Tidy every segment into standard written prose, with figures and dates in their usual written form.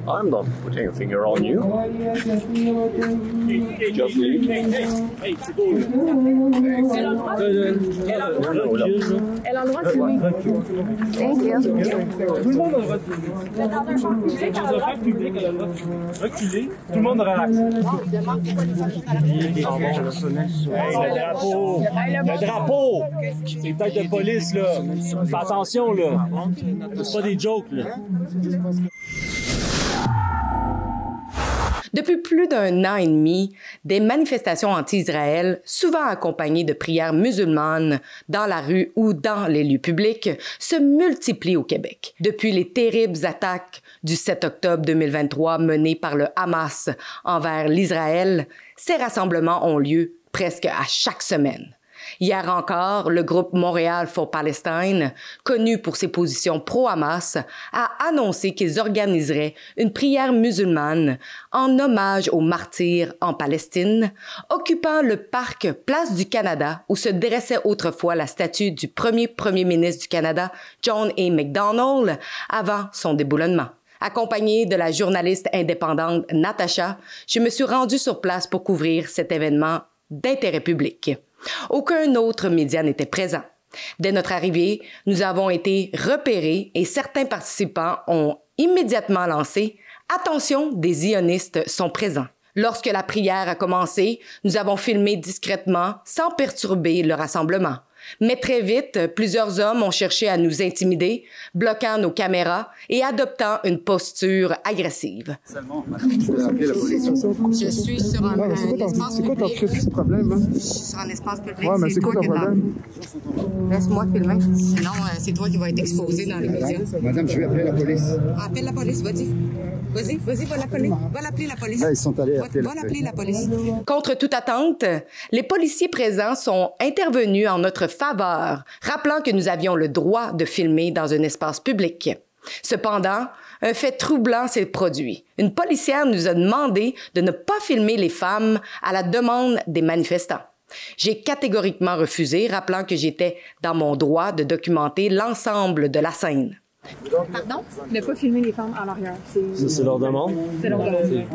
I'm not putting a finger on you. Just leave. Elle a le droit de filmer. Thank you. Tout le monde a le droit de filmer. Dans un parc public, elle a le droit de reculer. Tout le monde relaxe. Le drapeau! Le drapeau! C'est peut-être de police, là. Fais attention, là. C'est pas des jokes, là. Depuis plus d'un an et demi, des manifestations anti-Israël, souvent accompagnées de prières musulmanes dans la rue ou dans les lieux publics, se multiplient au Québec. Depuis les terribles attaques du 7 octobre 2023 menées par le Hamas envers l'Israël, ces rassemblements ont lieu presque à chaque semaine. Hier encore, le groupe Montréal for Palestine, connu pour ses positions pro-Hamas, a annoncé qu'ils organiseraient une prière musulmane en hommage aux martyrs en Palestine, occupant le parc Place du Canada où se dressait autrefois la statue du premier ministre du Canada, John A. Macdonald, avant son déboulonnement. Accompagnée de la journaliste indépendante Natacha, je me suis rendue sur place pour couvrir cet événement d'intérêt public. Aucun autre média n'était présent. Dès notre arrivée, nous avons été repérés et certains participants ont immédiatement lancé « Attention, des zionistes sont présents ». Lorsque la prière a commencé, nous avons filmé discrètement sans perturber le rassemblement. Mais très vite, plusieurs hommes ont cherché à nous intimider, bloquant nos caméras et adoptant une posture agressive. Je vais appeler la police. Je suis sur un espace public. C'est quoi ton problème? Hein? Je suis sur un espace public. Ouais, mais c'est quoi ton problème? Laisse-moi filmer. Sinon, c'est toi qui vas être exposé dans les médias. Madame, je vais appeler la police. Appelle la police, vas-y. Vas-y, va l'appeler. Va l'appeler la police. Là, ils sont allés appeler Va l'appeler la police. Contre toute attente, les policiers présents sont intervenus en notre faveur, rappelant que nous avions le droit de filmer dans un espace public. Cependant, un fait troublant s'est produit. Une policière nous a demandé de ne pas filmer les femmes à la demande des manifestants. J'ai catégoriquement refusé, rappelant que j'étais dans mon droit de documenter l'ensemble de la scène. Pardon? Ne pas filmer les femmes en arrière. C'est leur demande? C'est leur demande.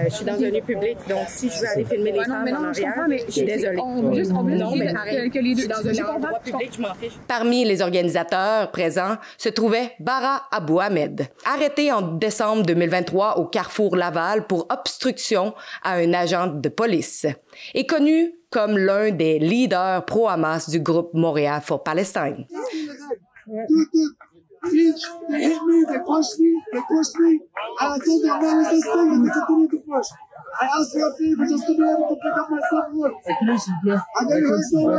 Je suis dans un lieu public, donc si je veux aller filmer les femmes en arrière, je suis désolée. On veut juste que les deux... Je suis dans un endroit public, je m'en fiche. Parmi les organisateurs présents se trouvait Bara Abou Ahmed, arrêté en décembre 2023 au carrefour Laval pour obstruction à un agent de police, et connu comme l'un des leaders pro-Hamas du groupe Montréal for Palestine. They hit me, they pushed me, and I told them no resisting, and they continued to push. I asked for a favor just to be able to pick up my stuff and look. And then heard no way I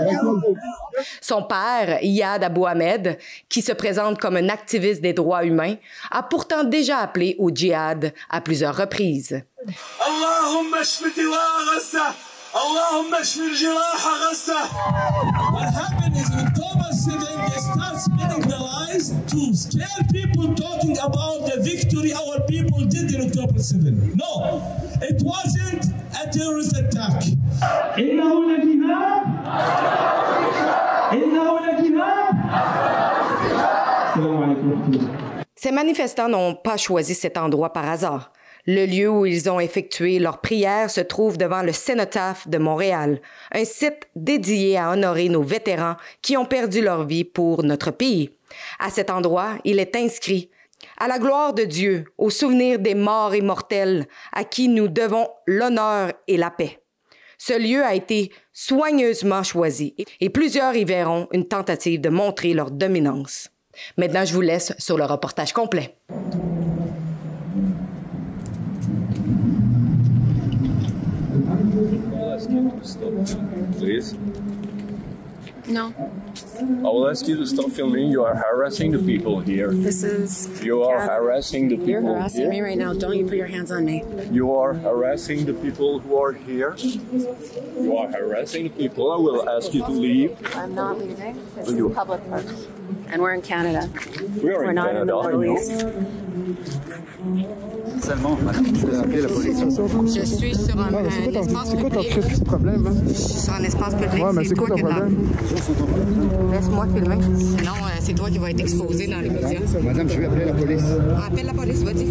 didn't break out. Son père, Iyad Abou Ahmed, qui se présente comme un activiste des droits humains, a pourtant déjà appelé au djihad à plusieurs reprises. Allahumma shfi diwa Gaza. Allahumma shfi al-jiraha Gaza. What happened is when Thomas said they start spinning the lies to scare people talking about the victory our people did in October 7. No, it wasn't a terrorist attack. إنه لجهاد. إنه لجهاد. السلام عليكم. Ces manifestants n'ont pas choisi cet endroit par hasard. Le lieu où ils ont effectué leur prière se trouve devant le Cénotaphe de Montréal, un site dédié à honorer nos vétérans qui ont perdu leur vie pour notre pays. À cet endroit, il est inscrit « À la gloire de Dieu, au souvenir des morts immortels à qui nous devons l'honneur et la paix ». Ce lieu a été soigneusement choisi et plusieurs y verront une tentative de montrer leur dominance. Maintenant, je vous laisse sur le reportage complet. Please. No. I will ask you to stop filming. You are harassing the people here. This is... You are harassing the people. You're harassing me right now. Don't you put your hands on me. You are harassing the people who are here. You are harassing the people. I will ask you to leave. I'm not leaving. This is a public park. And we're in Canada. We are in not Canada. in the Middle East. Seulement, madame. Je vais appeler la police. Je suis sur un espace C'est quoi ton public. problème, hein? Je suis sur un espace public. Ouais, mais c'est quoi ton problème? Laisse-moi filmer. Sinon, c'est toi qui vas être exposé dans les médias. Madame, je vais appeler la police. Appelle la police, vas-y.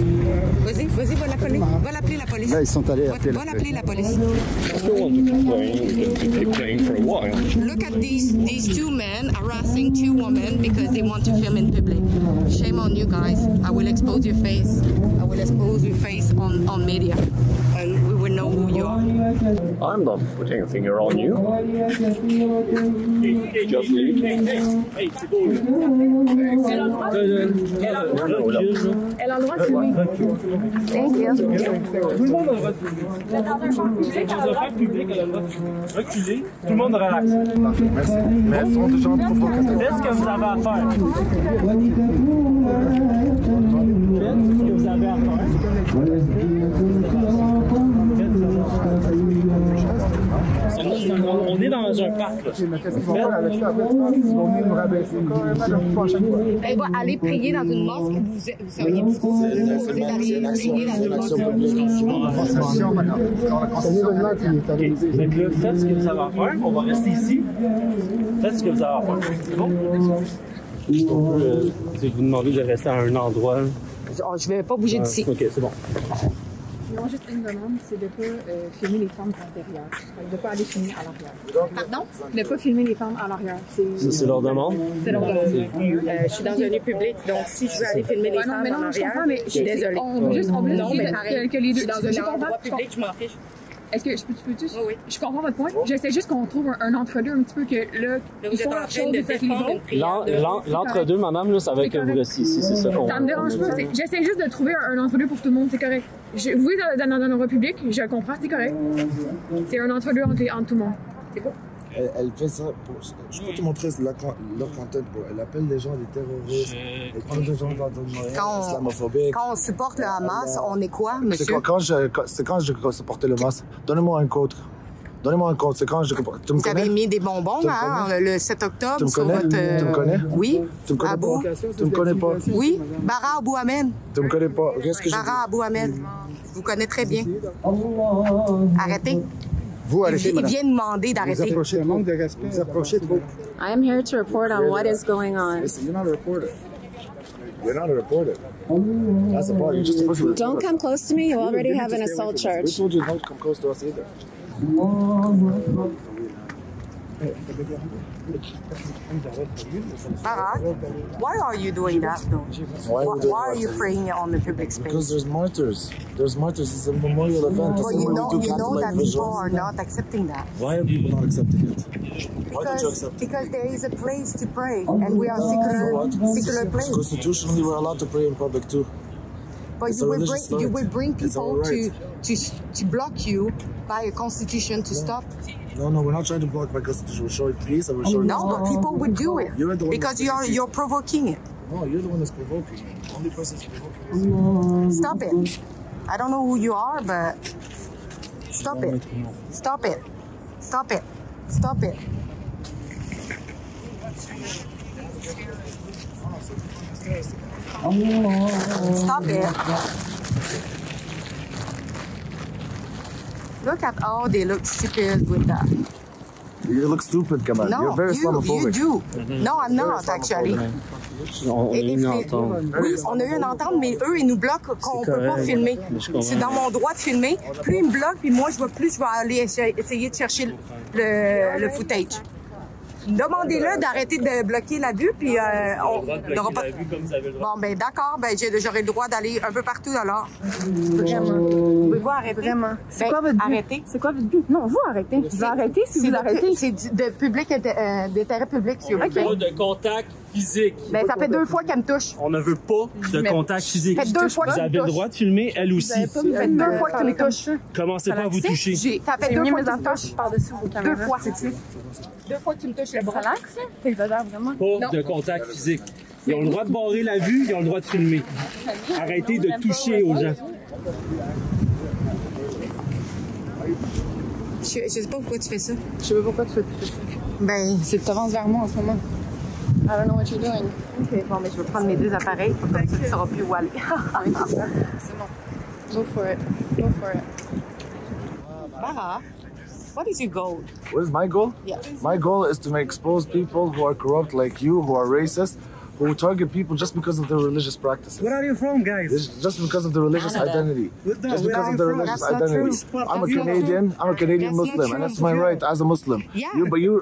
Vas-y, va l'appeler. Va l'appeler la police. Là, ils sont allés appeler Va l'appeler la police. If you want to complain, we can keep playing for a while. Look at these two men harassing two women because they want to film in public. Shame on you guys. I will expose your face. I will expose your face on media. And we will know who you are. I'm not putting a finger on you. Just leave. Hey, c'est beau, là. Elle a le droit de filmer. Thank you. Tout le monde a le droit de filmer. Dans un parc public, elle a le droit de reculer. Tout le monde relaxe. Merci. Mais elles sont des gens provocateurs. Faites ce que vous avez à faire. Faites ce que vous avez à faire. On est dans un parc. Elle va aller prier dans une mosque. Vous seriez disposé d'aller prier dans une mosque. Donc là, faites ce que vous avez à faire. On va rester ici. Faites ce que vous avez à faire. C'est bon? On peut vous demander de rester à un endroit. Je vais pas bouger d'ici. Ok, c'est bon. Ils ont juste une demande, c'est de ne pas filmer les femmes à l'intérieur. De ne pas aller filmer à l'arrière. Pardon? Ne pas filmer les femmes à l'arrière. C'est leur demande? C'est leur demande. Je suis dans un lieu public, donc si je veux aller filmer les femmes en arrière, je suis désolée. On veut juste Non, mais dire arrête. que les deux... Je suis dans un endroit public, je m'en fiche. Est-ce que je peux-tu? Oui. Je comprends votre point. J'essaie juste qu'on trouve un entre-deux un petit peu que là, Vous ils êtes font en leur train chose, de ils font défendre une prière. L'entre-deux, madame, là, ça va être que vous restiez ici, c'est ça. Ça me dérange pas. J'essaie juste de trouver un entre-deux pour tout le monde, c'est correct. Oui, dans un endroit public, je comprends, c'est correct. C'est un entre-deux entre tout le monde. C'est beau. Elle fait ça pour... Je peux te montrer leur content. Elle appelle les gens des terroristes. Elle prend des gens dans une moyen islamophobique. Quand on supporte le Hamas, on est quoi, monsieur? C'est quand je supportais le Hamas. Donnez-moi un code. Donnez-moi un code. C'est quand je... Tu me Vous connais? avez mis des bonbons le 7 octobre Tu me sur connais? votre... Tu me connais? Oui. Tu me connais Abou? pas? Tu me connais pas? Oui. Bara Abou Ahmed. Tu me connais pas? Qu'est-ce que je dis? Bara Abou Ahmed. Je vous connais très bien. Arrêtez. Vous arrêtez, Il madame. vient demander Vous d'arrêter. approchez, manque de respect. Vous approchez trop. I am here to report on what is going on. Listen, you're not a reporter. You're not a reporter. That's the part. You're just supposed to... Don't come close to me. You already have an assault We charge. told you don't come close to us either. Bara, why are you doing that though? Why Why are you praying on the public space? Because there's martyrs. There's martyrs. It's a memorial event. But you know that people are not accepting that. Why are people not accepting it? Why don't you accept it? Because there is a place to pray, and we are For secular what? place. Constitutionally, we're allowed to pray in public too. But It's you a will religious bring right. people It's our right. to block you by a constitution to stop. No, we're not trying to block my constitution. We're showing peace and we're showing No, but people would do it You're the one because that's you're provoking it. No, you're the one that's provoking. The only person that's provoking. Stop it. I don't know who you are, but stop it. Stop it. Stop it. Stop it. Stop it. Look at how they look stupid with that. You look stupid, Kamal. No, You're very you Islamophobic. do. No, I'm not actually. On a eu une entente. Oui, on a eu une entente, mais eux, ils nous bloquent qu'on ne peut pas filmer. C'est dans mon droit de filmer. Plus ils me bloquent, puis moi, je vais aller essayer de chercher le footage. Demandez-le d'arrêter de bloquer la vue, puis on n'aura pas... Bon, ben d'accord, ben j'aurai le droit d'aller un peu partout alors. Vraiment. Pouvez-vous arrêter? Vraiment. C'est Ben, quoi votre but? arrêtez. C'est quoi votre but? Non, vous arrêtez. Vous arrêtez si vous arrêtez. C'est de public, d'intérêt public, s'il vous plaît. Pas de contact physique. Ben, ça fait 2 fois qu'elle me touche. On ne veut pas de contact physique. Fait 2 fois Vous que tu avez me le touches. droit de filmer, elle aussi. Ça fait 2 fois que tu me touches. Commencez pas à vous toucher. Ça fait 2 fois que tu me touches. par-dessus vos caméras. 2 fois. 2 fois que tu me touches le bras. Relax, là. T'exagères vraiment. Pas de contact physique. Ils ont le droit de barrer la vue, ils ont le droit de filmer. Arrêtez de toucher aux gens. Je sais pas pourquoi tu fais ça. Je sais pas pourquoi tu fais ça. Ben, Tu t'avances vers moi en ce moment. I don't know what you're doing. OK, bon, mais je vais prendre mes 2 appareils, comme ça, tu ne sauras plus où aller. C'est bon. Go for it. Go for it. Bara, what is your goal? What is my goal? Yeah. My goal is to expose people who are corrupt like you, who are racist, who target people just because of their religious practices. Where are you from, guys? Just because of the religious identity. Just because of the religious identity. I'm a Canadian. I'm a Canadian Muslim, and that's my right as a Muslim. Yeah. You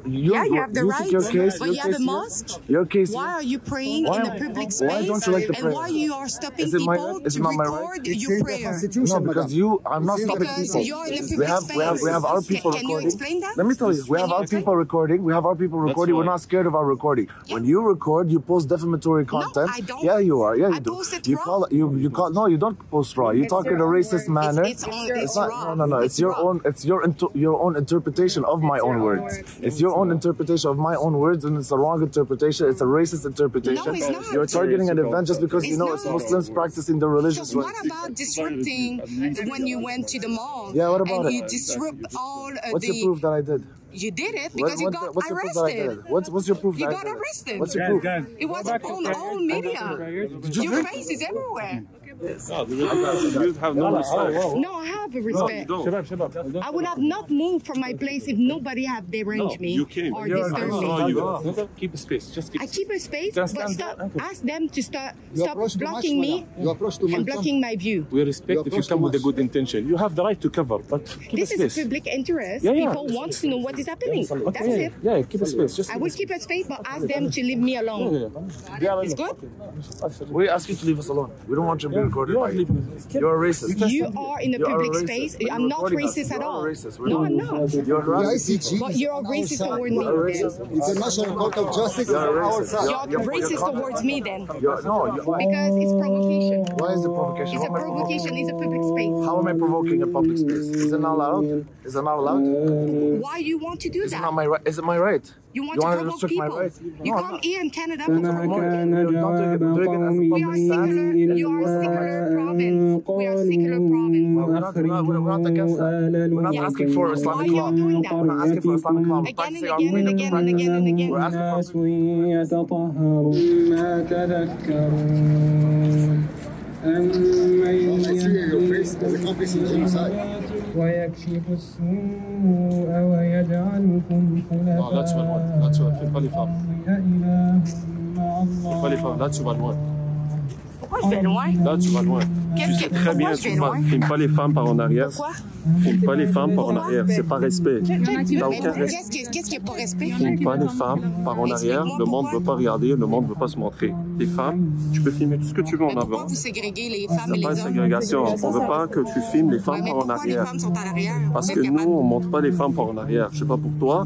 have the right. took your case. But you have a mosque. Your case. Why are you praying in a public space? Why don't you like the prayer? And why you are stopping Is it my people right? Is it to not my record right? your prayer? No, because I'm not stopping Because people. you're in a public space. We have our people Can recording. you explain that? Let me tell you, we have our people recording. We have our people recording. We're not scared of our recording. When you record, you post defamatory content. I don't. Yeah, you are. Yeah, you I do. posted You raw. call it. You call. No, you don't post raw. You talk in a racist manner. It's not. raw. No. It's your raw. own. It's your own interpretation of my own words. It's your own interpretation of my own words, and it's a wrong interpretation. It's a racist interpretation. No, it's not. You're targeting an event just because It's it's not. Muslims practicing their religious So rights. what about disrupting when you went to the mall? Yeah, what about and it? you disrupt all What's your proof that I did? You did it because you got what's your proof that I arrested. did? What's your proof You that I got did it? arrested. What's your proof? It was on all media. Your face is everywhere. You have no respect. No, I have a respect. I would have not moved from my place if nobody had deranged me you came. or You're disturbed right. me. No, keep a space. Just keep I keep a space, Just but stand ask them to stop approach too much, blocking me You approach too and much. blocking my view. We respect if you come with a good intention. You have the right to cover, but keep This a is a space. public interest. Yeah, yeah. People want to know what is happening. That's it. Yeah, keep a space. Just I will keep a space, but ask them to leave me alone. It's good? We ask you to leave us alone. We don't want you to be recorded by you. You're a racist. You are in a public space. I'm not racist at all. No, I'm not. You're harassing ICG But you're racist towards me. International Court of Justice is on our side. You're racist towards me then. No, Because it's provocation. why is it provocation? It's a provocation. It's a public space. How am I provoking a public space? Is it not allowed? Is it not allowed? Why you want to do Is it that? not my right? Is it my right? You want to wanna provoke restrict my people. right? You No, I'm come not. here in Canada for provoking. Don't take it as a We public are stance. secular. You are a secular province. We are a secular province. We're not against that. We're not asking for Islamic Why law. are you doing that? We're not asking for Islamic law. We're Again and practicing our again and freedom to again and practice. again and again. We're asking for يتطهرون I see your face as a complicit in genocide. ويكشف السوء ويجعلكم No, that's one one. That's one. Fais pas les femmes. إله مع Fais pas les الله femmes. Là, tu vas loin. Pourquoi je vais loin? Là, tu vas loin. Tu sais très bien, Pourquoi je vais loin? filme pas les femmes par en arrière. Quoi? Filme pas les femmes par en arrière. C'est pas respect. T'as Mais aucun respect. qu'est-ce qui est pas respect? Filme pas les femmes par en arrière. Le monde veut pas regarder. Le monde veut pas se montrer. Les femmes, tu peux filmer tout ce que tu veux en Mais pourquoi avant. vous ségréguez les femmes et C'est les pas hommes? une ségrégation. On veut pas que tu filmes les Ouais, femmes mais par en pourquoi les arrière. femmes sont en arrière? Parce Vous que êtes nous, capable- on montre pas les femmes par en arrière. Je sais pas pour toi,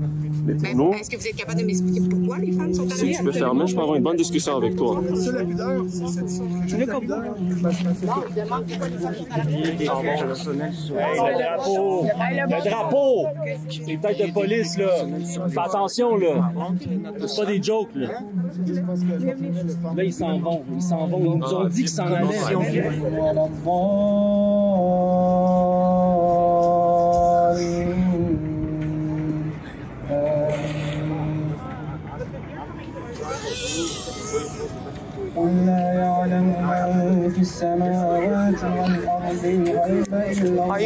mais pour Mais nous, est-ce que vous êtes capable de m'expliquer pourquoi les femmes sont en si arrière? tu peux fermer, je peux avoir une bonne discussion avec toi. Le drapeau! C'est peut-être de police, là. Fais attention, là. C'est pas des jokes, là. Là, ils s'en vont. Ils s'en vont. Ils nous ont dit qu'ils s'en allaient. قل لا يعلم من في السماوات والأرض الغيب إلا الله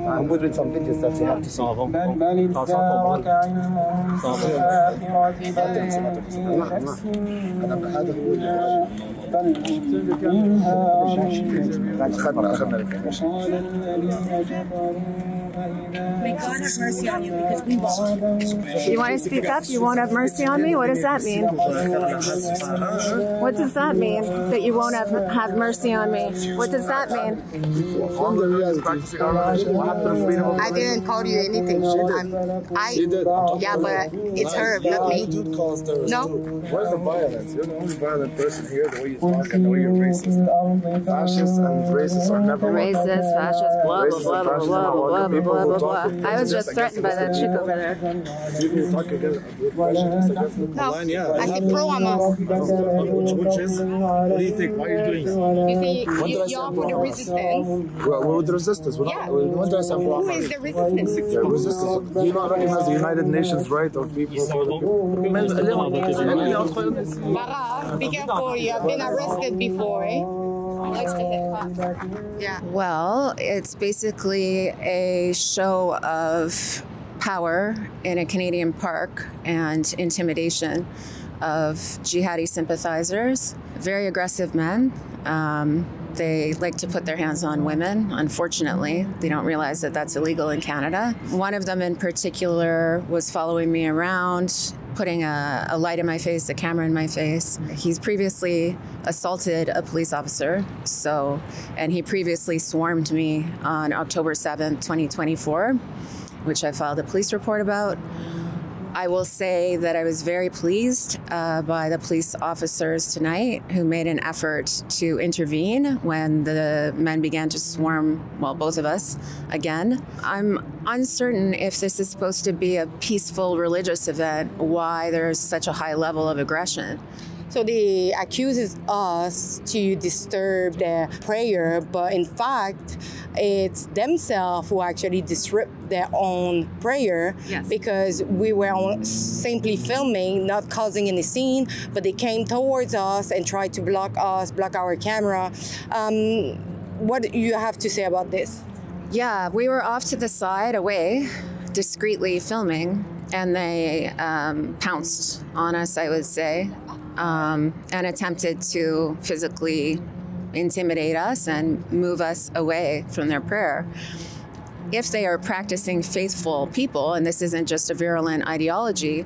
I'm good with some videos that you have to see. بل ادارك عنهم في الآخرة بل في May God have mercy on you because we won't. You want to speak up? You won't have mercy on me? What does that mean? What does that mean? That you won't have mercy on me? What does that mean? I didn't call you anything. Yeah, but it's her, not me. No? Where's the violence? You're the only violent person here. The way you talk and the way you're racist. Fascists and racists are never welcome. Racist, fascist, blah, blah, Racists and blah, blah, fascists are blah, not blah, welcome. blah, blah, blah, blah. I was just threatened by that chick over there. No, I said pro-Hamas. Which is, what do you think? Why are you doing that? You see, you're for the resistance. We're with the resistance. Yeah. Who is the resistance? The resistance. Do you not recognize the United Nations right of people? Bara, be careful. You have been arrested before, eh? Yeah. Well, it's basically a show of power in a Canadian park and intimidation of jihadi sympathizers, very aggressive men. They like to put their hands on women. Unfortunately, they don't realize that that's illegal in Canada. One of them in particular was following me around, putting a light in my face, a camera in my face. He's previously assaulted a police officer, and he previously swarmed me on October 7th, 2024, which I filed a police report about. I will say that I was very pleased by the police officers tonight who made an effort to intervene when the men began to swarm, well, both of us, again. I'm uncertain if this is supposed to be a peaceful religious event, why there's such a high level of aggression. So they accuse us to disturb their prayer, but in fact, it's themselves who actually disrupt their own prayer. Yes. Because we were simply filming, not causing any scene, but they came towards us and tried to block us, block our camera. What do you have to say about this? Yeah, we were off to the side, away, discreetly filming, and they pounced on us, I would say, and attempted to physically intimidate us and move us away from their prayer. If they are practicing faithful people, and this isn't just a virulent ideology,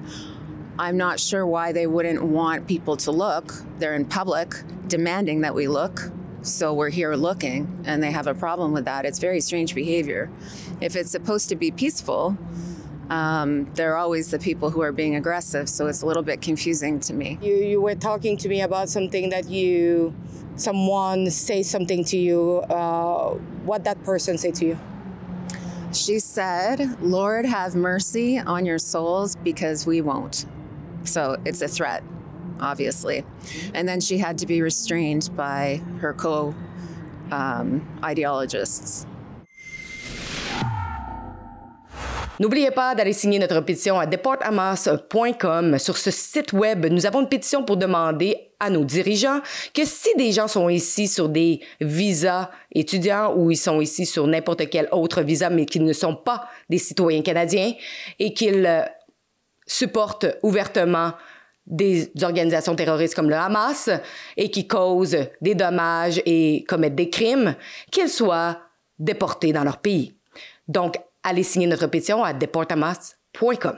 I'm not sure why they wouldn't want people to look. They're in public demanding that we look, so we're here looking, and they have a problem with that. It's very strange behavior. If it's supposed to be peaceful, they're always the people who are being aggressive, so it's a little bit confusing to me. You were talking to me about something that someone say something to you. What that person say to you? She said, "Lord, have mercy on your souls because we won't." So it's a threat, obviously. And then she had to be restrained by her co-ideologists. N'oubliez pas d'aller signer notre pétition à deporthamas.com. Sur ce site web, nous avons une pétition pour demander à nos dirigeants que si des gens sont ici sur des visas étudiants ou ils sont ici sur n'importe quel autre visa, mais qu'ils ne sont pas des citoyens canadiens et qu'ils supportent ouvertement des organisations terroristes comme le Hamas et qui causent des dommages et commettent des crimes, qu'ils soient déportés dans leur pays. Donc, allez signer notre pétition à deporthamas.com.